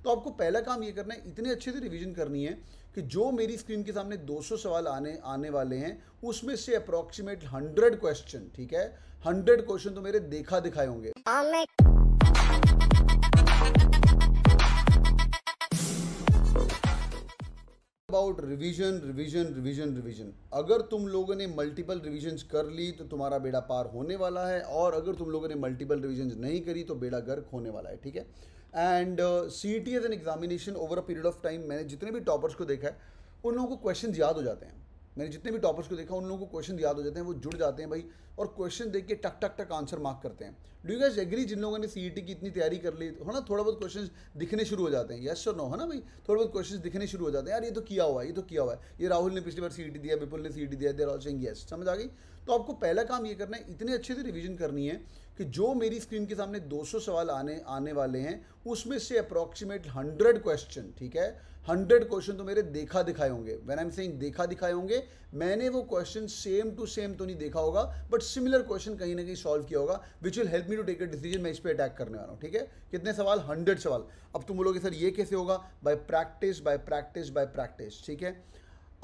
तो आपको पहला काम ये करना है, इतने अच्छे से रिवीजन करनी है कि जो मेरी स्क्रीन के सामने 200 सवाल आने वाले हैं उसमें से अप्रॉक्सीमेट 100 क्वेश्चन, ठीक है, 100 क्वेश्चन तो मेरे देखा दिखाए होंगे। About revision revision revision revision. अगर तुम लोगों ने मल्टीपल रिवीजन्स कर ली तो तुम्हारा बेड़ा पार होने वाला है, और अगर तुम लोगों ने मल्टीपल रिवीजन्स नहीं करी तो बेड़ा गर्क होने वाला है, ठीक है। And CET as an examination over a period of time, मैंने जितने भी टॉपर्स को देखा है उन लोगों को क्वेश्चन याद हो जाते हैं। मैंने जितने भी टॉपर्स को देखा उन लोगों को क्वेश्चन याद हो जाते हैं, वो जुड़ जाते हैं भाई, और क्वेश्चन देख के टक टक टक आंसर मार्क करते हैं। Do you guys agree? जिन लोगों ने CET की इतनी तैयारी कर ली है ना, थोड़ा बहुत क्वेश्चन दिखने शुरू हो जाते हैं, यस और नो, है ना भाई, थोड़ा बहुत क्वेश्चन दिखने शुरू हो जाते हैं, यार ये तो किया हुआ है, ये तो किया हुआ है, ये राहुल ने पिछली बार CET दिया, विपुल ने CET दिया, देयर ऑल सेइंग यस, समझ आ गई। तो आपको पहला काम ये करना है, इतने अच्छे से रिवीजन करनी है कि जो मेरी स्क्रीन के सामने 200 सवाल आने वाले हैं उसमें से अप्रॉक्सीमेट 100 क्वेश्चन, ठीक है, 100 क्वेश्चन तो मेरे देखा दिखाए होंगे। व्हेन आई एम सेइंग देखा दिखाए होंगे, मैंने वो क्वेश्चन सेम टू सेम तो नहीं देखा होगा, बट सिमिलर क्वेश्चन कहीं ना कहीं सॉल्व किया होगा, which will help me to take a decision. मैं इस पर अटैक करने वाला हूँ, ठीक है। कितने सवाल? 100 सवाल। अब तुम बोलोगे सर ये कैसे होगा? By practice by practice by practice, ठीक है।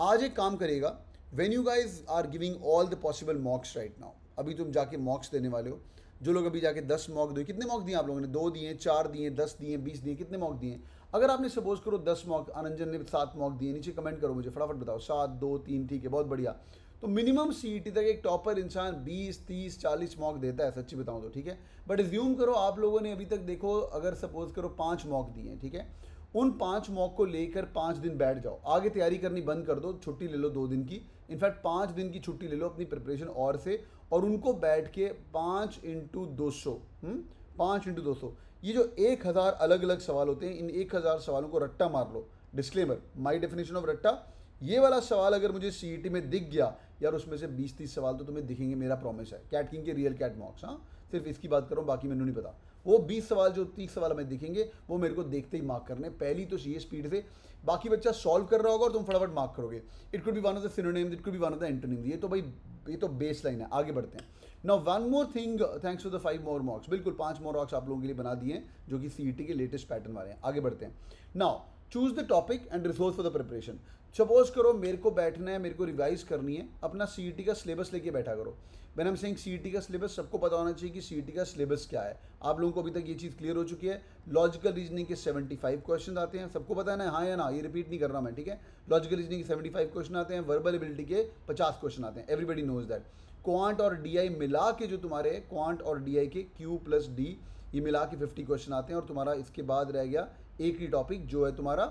आज एक काम करिएगा, when you guys are giving all the possible mocks right now, अभी तुम जाके मॉक्स देने वाले हो, जो लोग अभी जाके 10 मॉक दो, कितने मॉक दिए आप लोगों ने? 2 दिए, 4 दिए, 10 दिए, 20 दिए, कितने मॉक दिए? अगर आपने सपोज करो 10 मॉक, अनंजन ने 7 मॉक दिए, नीचे कमेंट करो मुझे फटाफट बताओ, 7 2 3, ठीक है, बहुत बढ़िया। तो मिनिमम CET तक एक टॉपर इंसान 20 30 40 मॉक देता है, सच्ची बताऊं तो, ठीक है। बट एज्यूम करो आप लोगों ने अभी तक देखो, अगर सपोज करो 5 मॉक दिए, ठीक है, उन 5 मॉक को लेकर 5 दिन बैठ जाओ, आगे तैयारी करनी बंद कर दो, छुट्टी ले लो 2 दिन की, इनफैक्ट 5 दिन की छुट्टी ले लो अपनी प्रिपरेशन और से, और उनको बैठ के 5 × 200 5 × 200, ये जो 1000 अलग अलग सवाल होते हैं, इन 1000 सवालों को रट्टा मार लो। डिस्क्लेमर, माई डेफिनेशन ऑफ रट्टा, ये वाला सवाल अगर मुझे CET में दिख गया यार, उसमें से 20-30 सवाल तो तुम्हें दिखेंगे, मेरा प्रॉमिस है। कैट किंग के रियल कैट मॉक्स, हाँ, सिर्फ इसकी बात करो, बाकी मैंने नहीं पता। वो 20 सवाल जो 30 सवाल हमें दिखेंगे वो मेरे को देखते ही मार्क करने, पहली तो चाहिए स्पीड से, बाकी बच्चा सॉल्व कर रहा होगा और तुम फटाफट मार्क करोगे। It could be one of the synonyms, it could be one of the antonyms, ये तो भाई ये तो बेस लाइन है। आगे बढ़ते हैं। Now one more thing, thanks to the 5 more mocks, बिल्कुल 5 मोर मॉक्स आप लोगों के लिए बना दिए हैं जो कि CET के लेटेस्ट पैटर्न वाले हैं। आगे बढ़ते हैं। Now choose the topic and resource for the preparation. Suppose करो मेरे को बैठना है, मेरे को रिवाइज करनी है, अपना CET का सिलेबस लेके बैठा करो। When I am saying CET का सिलेबस, सबको पता होना चाहिए कि CET का सिलेबस क्या है। आप लोगों को अभी तक ये चीज़ क्लियर हो चुकी है। लॉजिकल रीजनिंग के 75 क्वेश्चन आते हैं, सबको पता है ना, हाँ या ना, ये रिपीट नहीं कर रहा मैं, ठीक है। लॉजिकल रीजनिंग के 75 क्वेश्चन आते हैं, वर्बल एबिलिटी के 50 क्वेश्चन आते हैं, एवरीबडी नोज दैट। क्वांट और DI मिला के जो तुम्हारे क्वांट और DI के Q + D, ये मिला के 50 क्वेश्चन आते हैं, और तुम्हारा इसके बाद रह गया एक ही टॉपिक जो है तुम्हारा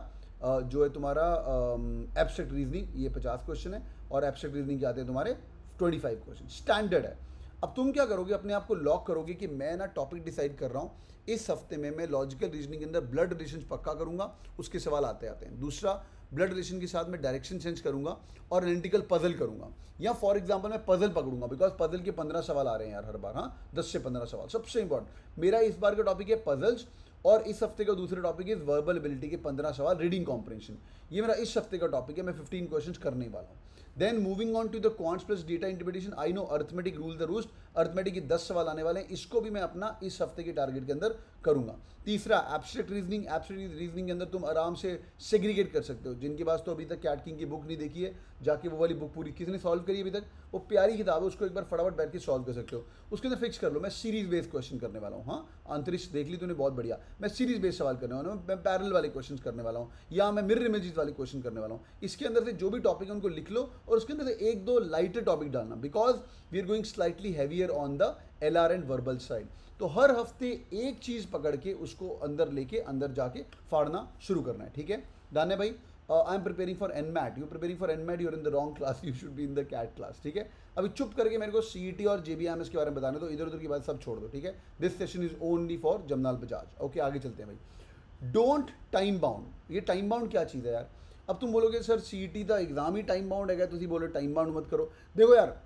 एब्स्ट्रैक्ट रीजनिंग, ये 50 क्वेश्चन है, और एब्स्ट्रैक्ट रीजनिंग के आते हैं तुम्हारे 25 क्वेश्चन, स्टैंडर्ड है। अब तुम क्या करोगे, अपने आप को लॉक करोगे कि मैं ना टॉपिक डिसाइड कर रहा हूँ, इस हफ्ते में मैं लॉजिकल रीजनिंग के अंदर ब्लड रिलेशन पक्का करूंगा, उसके सवाल आते आते हैं। दूसरा, ब्लड रिलेशन के साथ मैं डायरेक्शन सेंस करूंगा और एनालिटिकल पजल करूंगा, या फॉर एग्जांपल मैं पजल पकड़ूंगा, बिकॉज पजल के 15 सवाल आ रहे हैं यार हर बार, हाँ 10 से 15 सवाल। सबसे इंपॉर्टेंट मेरा इस बार का टॉपिक है पजल्स, और इस हफ्ते का दूसरा टॉपिक है वर्बल एबिलिटी के 15 सवाल, रीडिंग कॉम्प्रिहेंशन। ये मेरा इस हफ्ते का टॉपिक है, मैं 15 क्वेश्चंस करने वाला हूँ। Then moving on to the quants plus data interpretation, I know arithmetic rule the roost, arithmetic के 10 सवाल आने वाले हैं, इसको भी मैं अपना इस हफ्ते के टारगेट के अंदर करूंगा। तीसरा, एब्स्ट्रैक्ट रीजनिंग, एब्स्ट्रैक्ट रीजनिंग के अंदर तुम आराम से सेग्रीगेट कर सकते हो। जिनके पास तो अभी तक कैट किंग की बुक नहीं देखी है, जाके वो वाली बुक पूरी किसने सॉल्व करी अभी तक, वो प्यारी किताब है, उसको एक बार फटाफट बैठ के सॉल्व कर सकते हो। उसके अंदर फिक्स कर लो, मैं सीरीज बेस्ड क्वेश्चन करने वाला हूँ। हाँ, अंतरिक्ष देख ली तूने, बहुत बढ़िया। मैं सीरीज बेस्ड सवाल करने वाला हूँ, मैं पैरेलल वाले क्वेश्चन करने वाला हूँ, या मैं मिरर इमेजेस वाले क्वेश्चन करने वाला हूँ। इसके अंदर से जो भी टॉपिक है उनको लिख लो, और उसके अंदर से 1-2 लाइटर टॉपिक डालना, because we are going slightly heavier on the LR and verbal side. तो हर हफ्ते एक चीज़ पकड़ के उसको अंदर लेके अंदर जाके फाड़ना शुरू करना है, ठीक है। दाने भाई, I am preparing for NMAT, you preparing for NMAT, you are in the wrong class, you should be in the CAT class, ठीक है। अभी चुप करके मेरे को CET और JBMS के बारे में बताने दो, इधर उधर की बात सब छोड़ दो, ठीक है। This session is only for Jamnalal Bajaj. Okay, आगे चलते हैं भाई। Don't time bound. ये टाइम बाउंड क्या चीज़ है यार? अब तुम बोलोगे सर CET का एग्जाम ही टाइम बाउंड है, तुम बोलो टाइम बाउंड मत करो। देखो यार,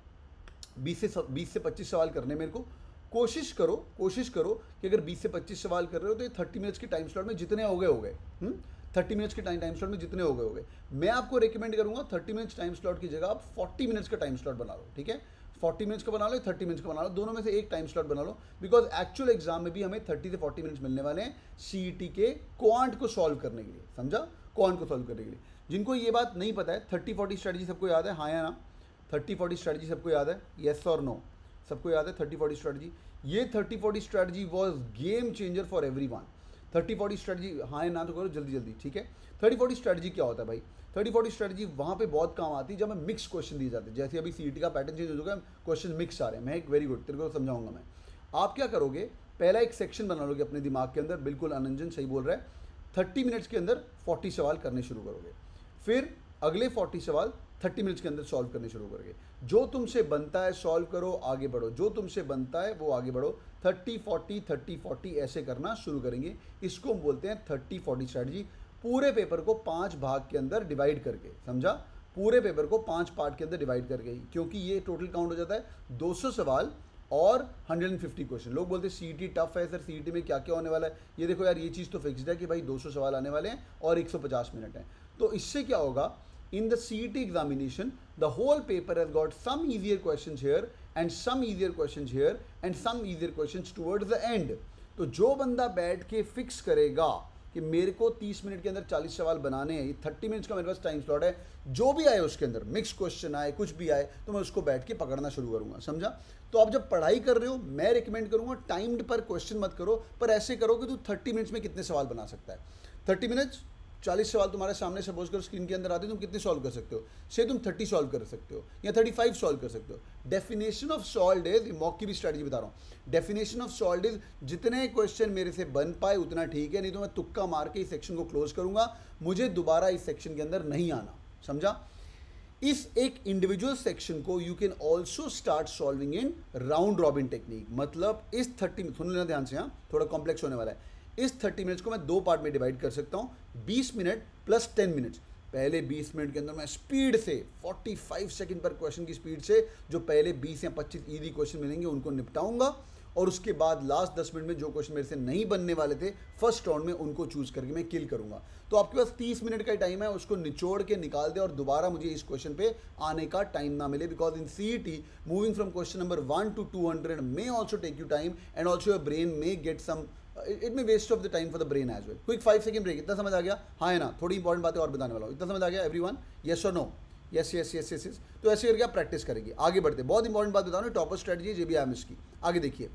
20 से 25 सवाल करने मेरे को, कोशिश करो कि अगर 20 से 25 सवाल कर रहे हो तो ये 30 मिनट्स के टाइम स्लॉट में जितने हो गए 30 मिनट्स के टाइम स्लॉट में जितने हो गए। मैं आपको रेकमेंड करूंगा 30 मिनट्स टाइम स्लॉट की जगह आप 40 मिनट्स का टाइम स्लॉट बना लो, ठीक है। 40 मिनट्स का बना लो, 30 मिनट्स का बना लो, दोनों में से एक टाइम स्लॉट बना लो, बिकॉज एक्चुअल एग्जाम में भी हमें 30 से 40 मिनट्स मिलने वाले हैं सीईटी के क्वांट को सॉल्व करने के लिए, समझा, क्वांट को सॉल्व करने के लिए। जिनको ये बात नहीं पता है, 30-40 स्ट्रेटजी सबको याद है, हाँ या ना? 30-40 स्ट्रेटजी सबको याद है, येस और नो? सबको याद है 30-40 स्ट्रेटजी? ये 30-40 strategy was game changer for everyone. 30-40 strategy, हाँ या ना तो करो जल्दी जल्दी, ठीक है। 30-40 स्ट्रेटजी क्या होता है भाई? 30-40 स्ट्रेटजी वहाँ पे बहुत काम आती है जब हमें मिक्स क्वेश्चन दिए जाते हैं। जैसे अभी सीईटी का पैटर्न चेंज हो चुका है, क्वेश्चन मिक्स आ रहे हैं। मैं एक वेरी गुड तेरे को समझाऊंगा मैं। आप क्या करोगे, पहला एक सेक्शन बना लोगे अपने दिमाग के अंदर, बिल्कुल अनंजन सही बोल रहा है। 30 मिनट्स के अंदर 40 सवाल करने शुरू करोगे, फिर अगले 40 सवाल 30 मिनट्स के अंदर सॉल्व करने शुरू करोगे। जो तुमसे बनता है सॉल्व करो, आगे बढ़ो, जो तुमसे बनता है वो आगे बढ़ो। 30-40 ऐसे करना शुरू करेंगे। इसको हम बोलते हैं 30-40 स्ट्रैटेजी। पूरे पेपर को 5 भाग के अंदर डिवाइड करके, समझा, पूरे पेपर को 5 पार्ट के अंदर डिवाइड करके, क्योंकि ये टोटल काउंट हो जाता है 200 सवाल और 150 क्वेश्चन। लोग बोलते हैं सीईटी टफ है सर, सीईटी में क्या क्या होने वाला है। ये देखो यार, ये चीज़ तो फिक्स्ड है कि भाई 200 सवाल आने वाले हैं और 150 मिनट हैं। तो इससे क्या होगा, in the CET examination, the whole paper has got some easier questions here and some easier questions here and some easier questions towards the end. तो जो बंदा बैठ के फिक्स करेगा कि मेरे को 30 मिनट के अंदर 40 सवाल बनाने हैं, ये 30 मिनट्स का मेरे पास टाइम स्लॉट है, जो भी आए उसके अंदर, मिक्स क्वेश्चन आए, कुछ भी आए, तो मैं उसको बैठ के पकड़ना शुरू करूंगा, समझा। तो आप जब पढ़ाई कर रहे हो, मैं रिकमेंड करूंगा टाइम्ड पर क्वेश्चन मत करो, पर ऐसे करो कि तू 30 मिनट्स में कितने सवाल बना सकता है। 30 मिनट्स 40 सवाल तुम्हारे सामने सपोज करो स्क्रीन के अंदर आते, तुम कितने सॉल्व कर सकते हो? से तुम 30 सॉल्व कर सकते हो या 35 सॉल्व कर सकते हो। Definition of solve is, mock की भी स्ट्रैटेजी बता रहा हूँ, डेफिनेशन ऑफ सॉल्व इज जितने क्वेश्चन मेरे से बन पाए उतना ठीक है, नहीं तो मैं तुक्का मार के इस सेक्शन को क्लोज करूंगा, मुझे दोबारा इस सेक्शन के अंदर नहीं आना, समझा। इस एक इंडिविजुअल सेक्शन को you can also start solving in round robin technique. मतलब इस 30, सुन लेना ध्यान से, हाँ थोड़ा कॉम्प्लेक्स होने वाला है। इस 30 मिनट्स को मैं 2 पार्ट में डिवाइड कर सकता हूँ, 20 मिनट प्लस 10 मिनट्स। पहले 20 मिनट के अंदर मैं स्पीड से 45 सेकंड पर क्वेश्चन की स्पीड से जो पहले 20 या 25 ईजी क्वेश्चन मिलेंगे उनको निपटाऊंगा, और उसके बाद लास्ट 10 मिनट में जो क्वेश्चन मेरे से नहीं बनने वाले थे फर्स्ट राउंड में, उनको चूज करके मैं किल करूंगा। तो आपके पास 30 मिनट का टाइम है, उसको निचोड़ के निकाल दे और दोबारा मुझे इस क्वेश्चन पे आने का टाइम ना मिले, because in CET moving from question number 1 to 200 may also take you time and also your brain may get some, it may waste of the time for the brain as well. Quick 5 second break. इतना समझ आ गया? हाँ है ना? थोड़ी important बातें और बताने वाला हूँ। इतना समझ आ गया एवरीवन? यस और no? Yes yes yes yes yes. तो ऐसे करके आप प्रैक्टिस करेंगे। आगे बढ़ते, बहुत इंपॉर्टेंट बात बता रहा हूँ, टॉपर स्ट्रेटजी JBIMS की। आगे देखिए,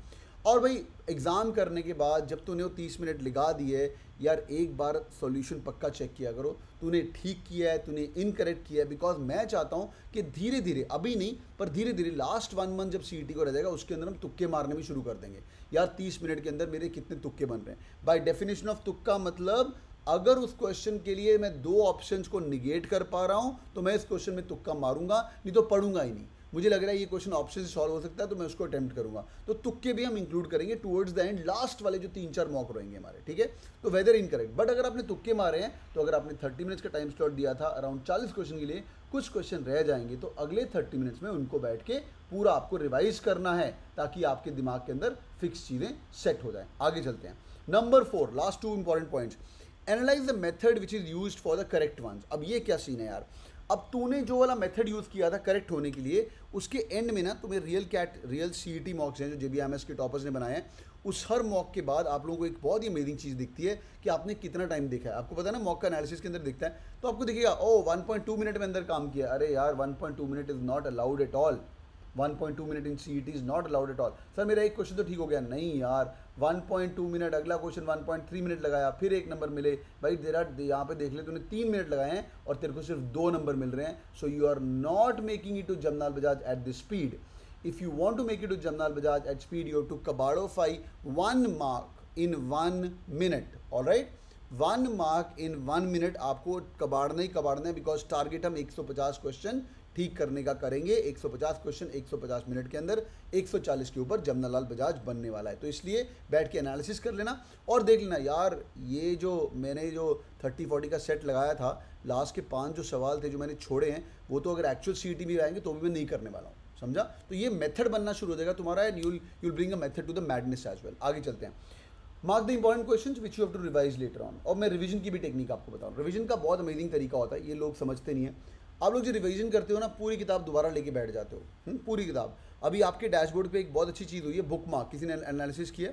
और भाई एग्ज़ाम करने के बाद जब तूने वो 30 मिनट लगा दिए, यार एक बार सॉल्यूशन पक्का चेक किया करो, तूने ठीक किया है, तूने इनकरेक्ट किया है। बिकॉज मैं चाहता हूँ कि धीरे धीरे, अभी नहीं पर धीरे धीरे, लास्ट 1 मंथ जब सीईटी को रह जाएगा उसके अंदर हम तुक्के मारने भी शुरू कर देंगे। यार 30 मिनट के अंदर मेरे कितने तुक्के बन रहे हैं। बाय डेफिनेशन ऑफ तुक्का मतलब अगर उस क्वेश्चन के लिए मैं 2 ऑप्शंस को निगेट कर पा रहा हूँ तो मैं इस क्वेश्चन में तुक्का मारूंगा, नहीं तो पढ़ूंगा ही नहीं। मुझे लग रहा है ये क्वेश्चन ऑप्शन से सॉल्व हो सकता है तो मैं उसको अटेम्प्ट करूंगा। तो तुक्के भी हम इंक्लूड करेंगे टुवर्ड्स द एंड, लास्ट वाले जो 3-4 मॉक रहेंगे हमारे, ठीक है। तो वेदर इनकरेक्ट, बट अगर आपने तुक्के मारे हैं तो अगर आपने 30 मिनट्स का टाइम स्लॉट दिया था अराउंड 40 क्वेश्चन के लिए, कुछ क्वेश्चन रह जाएंगे तो अगले 30 मिनट्स में उनको बैठ के पूरा आपको रिवाइज करना है ताकि आपके दिमाग के अंदर फिक्स चीज़ें सेट हो जाएं। आगे चलते हैं। Number 4, last 2 important points. Analyse the method which is used for the correct ones. अब ये क्या सीन है यार, अब तूने जो वाला मेथड यूज़ किया था करेक्ट होने के लिए, उसके एंड में ना तुम्हें रियल सीईटी मॉक्स हैं जो JBIMS के टॉपर्स ने बनाए हैं, उस हर मॉक के बाद आप लोगों को एक बहुत ही अमेजिंग चीज़ दिखती है कि आपने कितना टाइम देखा है। आपको पता है ना, मॉक का एनालिसिस के अंदर दिखता है, तो आपको दिखेगा ओ 1.2 मिनट में अंदर काम किया। अरे यार 1.2 minute is not allowed at all. 1.2 minute in CET is not allowed at all. Sir मेरा एक क्वेश्चन तो ठीक हो गया, नहीं यार 1.2 मिनट, अगला क्वेश्चन 1.3 मिनट लगाया, फिर 1 नंबर मिले। भाई तेरा यहाँ पे देख ले, तूने 3 मिनट लगाए हैं और तेरे को सिर्फ 2 नंबर मिल रहे हैं। So you are not making it to Jamnalal Bajaj at this speed. If you want to make it to Jamnalal Bajaj at speed, you have to कबाड़ोफाई 1 mark in 1 minute. Alright, 1 mark in 1 minute आपको कबाड़ना ही कबाड़ना है, बिकॉज टारगेट हम 150 question ठीक करने का करेंगे। 150 question 150 minute के अंदर, 140 के ऊपर जमनालाल बजाज बनने वाला है। तो इसलिए बैठ के एनालिसिस कर लेना और देख लेना यार, ये जो मैंने जो 30-40 का सेट लगाया था, लास्ट के 5 जो सवाल थे जो मैंने छोड़े हैं, वो तो अगर एक्चुअल CET भी आएंगे तो भी मैं नहीं करने वाला हूँ, समझा। तो ये मेथड बनना शुरू हो जाएगा तुम्हारा, and you'll bring a method to the madness as well. आगे चलते हैं। Mark the important questions which you have to revise later on. और मैं रिवीजन की भी टेक्निक आपको बताऊँ। रिवीजन का बहुत अमेजिंग तरीका होता है, ये लोग समझते नहीं है। आप लोग जो रिवीजन करते हो ना, पूरी किताब दोबारा लेके बैठ जाते हो, पूरी किताब, अभी आपके डैशबोर्ड पे एक बहुत अच्छी चीज़ हुई है, बुक मार्क। किसी ने एनालिसिस किया,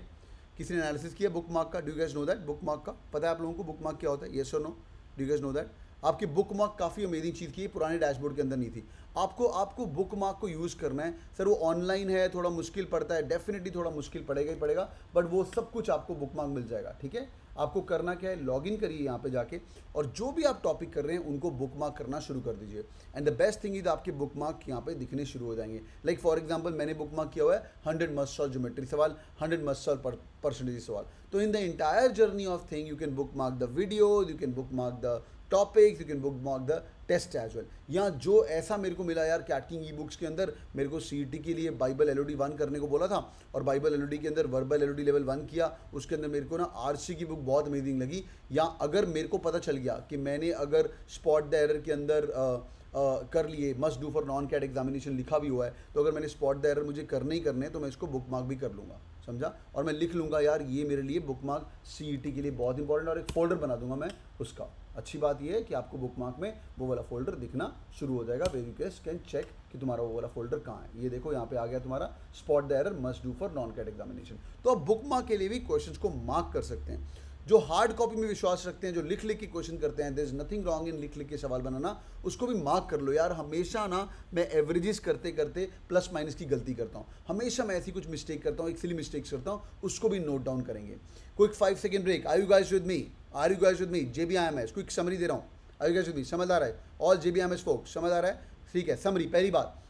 किसी ने एनालिसिस किया बुक मार्क का? Do you guys know that book mark का पता है आप लोगों को बुक मार्क क्या होता है? येस और no? Do you guys know that? आपकी बुक मार्क काफ़ी अमेजिंग चीज़ की है, पुराने डैशबोर्ड के अंदर नहीं थी। आपको बुक मार्क को यूज़ करना है। सर वो ऑनलाइन है, थोड़ा मुश्किल पड़ता है, डेफिनेटली थोड़ा मुश्किल पड़ेगा ही पड़ेगा, बट वो सब कुछ आपको बुक मार्क मिल जाएगा। ठीक है, आपको करना क्या है, लॉगिन करिए यहाँ पे जाके, और जो भी आप टॉपिक कर रहे हैं उनको बुक मार्क करना शुरू कर दीजिए। And the best thing is आपके बुक मार्क यहाँ पे दिखने शुरू हो जाएंगे। लाइक फॉर एग्जांपल मैंने बुक मार्क किया हुआ है 100 मस्ट सॉल्व ज्योमेट्री सवाल, 100 मस्ट सॉल्व परसेंटेज सवाल। तो in the entire journey of thing you can bookmark the videos, you can bookmark the topics, you can bookmark the test as well. यहाँ जो ऐसा मेरे को मिला यार कैटकिंग ई बुक्स के अंदर, मेरे को सीईटी के लिए बाइबल एलओडी 1 करने को बोला था, और बाइबल एलओडी के अंदर वर्बल एलओडी लेवल 1 किया। उसके अंदर मेरे को ना आरसी की बुक बहुत अमेजिंग लगी। या अगर मेरे को पता चल गया कि मैंने अगर स्पॉट द एरर के अंदर कर लिए, must do for non CAT examination लिखा भी हुआ है, तो अगर मैंने स्पॉट द एरर मुझे करने ही करने, तो मैं इसको बुक मार्क भी कर लूँगा, समझा? और मैं लिख लूँगा यार ये मेरे लिए बुक मार्क सीईटी के लिए बहुत इंपॉर्टेंट, और एक फोल्डर बना दूंगा मैं उसका। अच्छी बात ये है कि आपको बुक मार्क में वो वाला फोल्डर दिखना शुरू हो जाएगा, वेर यू कैन चेक कि तुम्हारा वो वाला फोल्डर कहाँ है। ये देखो यहाँ पे आ गया तुम्हारा spot the error must do for non CAT examination. तो आप बुक मार्क के लिए भी क्वेश्चंस को मार्क कर सकते हैं। जो हार्ड कॉपी में विश्वास रखते हैं, जो लिख लिख के क्वेश्चन करते हैं, there is nothing wrong in लिख लिख के सवाल बनाना, उसको भी मार्क कर लो यार। हमेशा ना मैं एवरेजेस करते करते प्लस माइनस की गलती करता हूँ, हमेशा मैं ऐसी कुछ मिस्टेक करता हूँ, एक सिली मिस्टेक्स करता हूँ, उसको भी नोट डाउन करेंगे। Quick 5 second break. Are you guys with me? Are you guys with me? JBIMS quick summary दे रहा हूँ। Are you guys with me? समझ आ रहा है? ऑल JBIMS फोक्स समझ आ रहा है? ठीक है, समरी। पहली बात,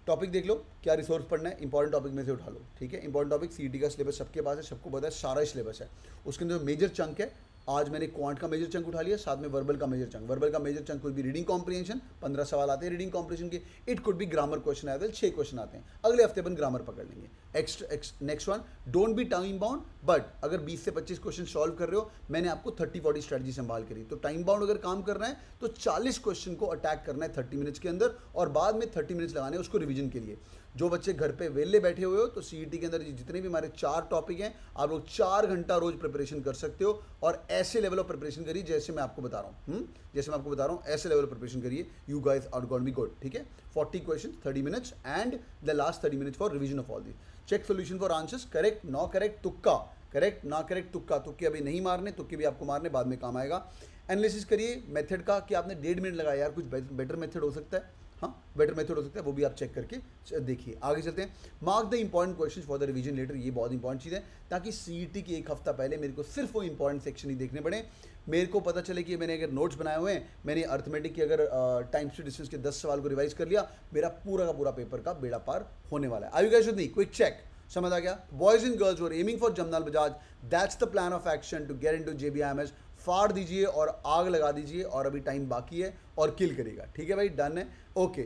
टॉपिक देख लो, क्या रिसोर्स पढ़ना है, इंपॉर्टेंट टॉपिक में से उठा लो। ठीक है, इंपॉर्टेंट टॉपिक सीईटी का सिलेबस सबके पास है, सबको पता है, सारा सिलेबस है। उसके अंदर मेजर चंक है, आज मैंने क्वांट का मेजर चंक उठा लिया, साथ में वर्बल का मेजर चंक। वर्बल का मेजर चंक कुछ भी रीडिंग कॉम्प्रिहेंशन, 15 सवाल आते हैं रीडिंग कॉम्प्रिहेंशन के। इट कुड भी ग्रामर क्वेश्चन आते हैं, 6 क्वेश्चन आते हैं। अगले हफ्ते अपन ग्रामर पकड़ लेंगे। Next one, don't be time bound, but अगर 20 से 25 क्वेश्चन सॉल्व कर रहे हो, मैंने आपको 30-40 स्ट्रेटजी संभाल करी। तो टाइम बाउंड अगर काम करना है तो 40 क्वेश्चन को अटैक करना है 30 मिनट्स के अंदर, और बाद में 30 मिनट्स लगाने हैं उसको रिवीजन के लिए। जो बच्चे घर पे वेले बैठे हुए हो, तो सीईटी के अंदर जितने भी हमारे 4 टॉपिक हैं, आप लोग 4 घंटा रोज प्रिपरेशन कर सकते हो, और ऐसे लेवल ऑफ प्रिपरेशन करिए जैसे मैं आपको बता रहा हूँ। जैसे मैं आपको बता रहा हूँ ऐसे लेवल ऑफ प्रिपरेशन करिए, you guys are going to be good. ठीक है, 40 question 30 minutes and the last 30 minutes for revision of all this. Check solution for answers, correct no correct, तुक्का करेक्ट ना करेक्ट, तुक्का। तुक्के अभी नहीं मारने, तुक्के भी आपको मारने बाद में काम आएगा। एनालिसिस करिए मेथड का कि आपने 1.5 मिनट लगाया, यार कुछ बेटर मेथड हो सकता है, हाँ बेटर मेथड हो सकता है, वो भी आप चेक करके देखिए। आगे चलते हैं। Mark the important question for the revision later, ये बहुत इंपॉर्टेंट चीज़ है, ताकि सीईटी की एक हफ्ता पहले मेरे को सिर्फ वो इंपॉर्टेंट सेक्शन ही देखने पड़े। मेरे को पता चले कि मैंने अगर नोट्स बनाए हुए हैं, मैंने अर्थमेटिक की अगर टाइम टू डिस्टेंस के 10 सवाल को रिवाइज कर लिया, मेरा पूरा का पूरा पेपर का बेड़ा पार होने वाला है। Are you guys with me? Quick check, समझ आ गया? Boys and girls are aiming for Jamnalal Bajaj, that's the plan of action to get into JBIMS। फाड़ दीजिए और आग लगा दीजिए, और अभी टाइम बाकी है, और किल करेगा। ठीक है भाई, डन है। ओके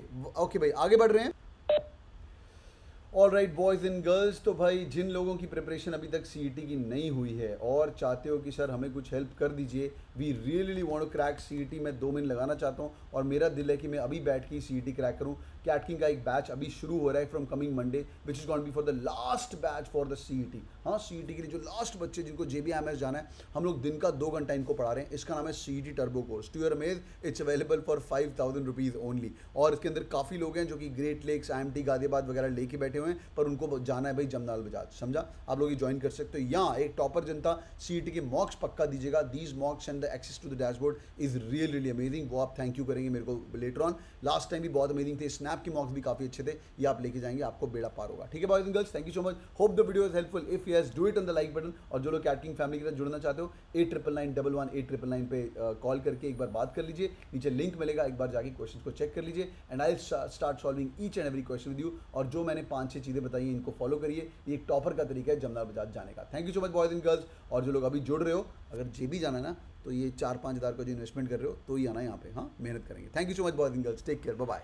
भाई, आगे बढ़ रहे हैं। All right boys and girls, तो भाई जिन लोगों की प्रिपरेशन अभी तक सीईटी की नहीं हुई है और चाहते हो कि सर हमें कुछ हेल्प कर दीजिए, we really want to crack CET, मैं 2 महीने लगाना चाहता हूँ, और मेरा दिल है कि मैं अभी बैठ के सीईटी क्रैक करूँ। कैटकिंग का एक बैच अभी शुरू हो रहा है from coming Monday, which is going be for the last batch for the CET. हाँ, सीईटी के लिए जो लास्ट बच्चे जिनको JBIMS जाना है, हम लोग दिन का 2 घंटा इनको पढ़ा रहे हैं। इसका नाम है CET turbo course. To your amaze it's available for 5000 rupees only, और इसके अंदर काफ़ी लोग हैं जो कि ग्रेट लेक्स, IMT गाजियाबाद वगैरह लेके बैठे हुए हैं, पर उनको जाना है भाई जमनाल बजाज, समझा? आप लोग ये ज्वाइन कर सकते हो। यहाँ एक टॉपर जनता सीईटी के मॉक्स पक्का दीजिएगा। These mocks and the access to the dashboard is really amazing, वो आप थैंक यू करेंगे मेरे को लेटर ऑन। लास्ट टाइम भी बहुत अमेजिंग थे, स्नैप के मॉक्स भी काफ़ी अच्छे थे, ये आप लेके जाएंगे, आपको बेड़ा पार होगा। ठीक है boys and girls, thank you so much, hope the video is helpful. If yes, do it on the like button, और जो लोग कैटकिंग फैमिली के साथ जुड़ना चाहते हो 899911 8999 पे कॉल करके एक बार बात कर लीजिए, नीचे लिंक मिलेगा, एक बार जाके क्वेश्चन को चेक कर लीजिए, and I start solving each and every question with you. और जो मैंने 5-6 चीज़ें बताई इनको फॉलो करिए, ये एक टॉपर का तरीका है जमनाल बजाज जाने का। Thank you so much boys and girls, और जो लोग अभी जुड़ रहे हो, अगर JB जाना है ना, तो ये 4-5 हज़ार का जो इन्वेस्टमेंट कर रहे हो, तो ही आना यहाँ पे। हाँ, मेहनत करेंगे। Thank you so much boys and girls, take care, bye bye.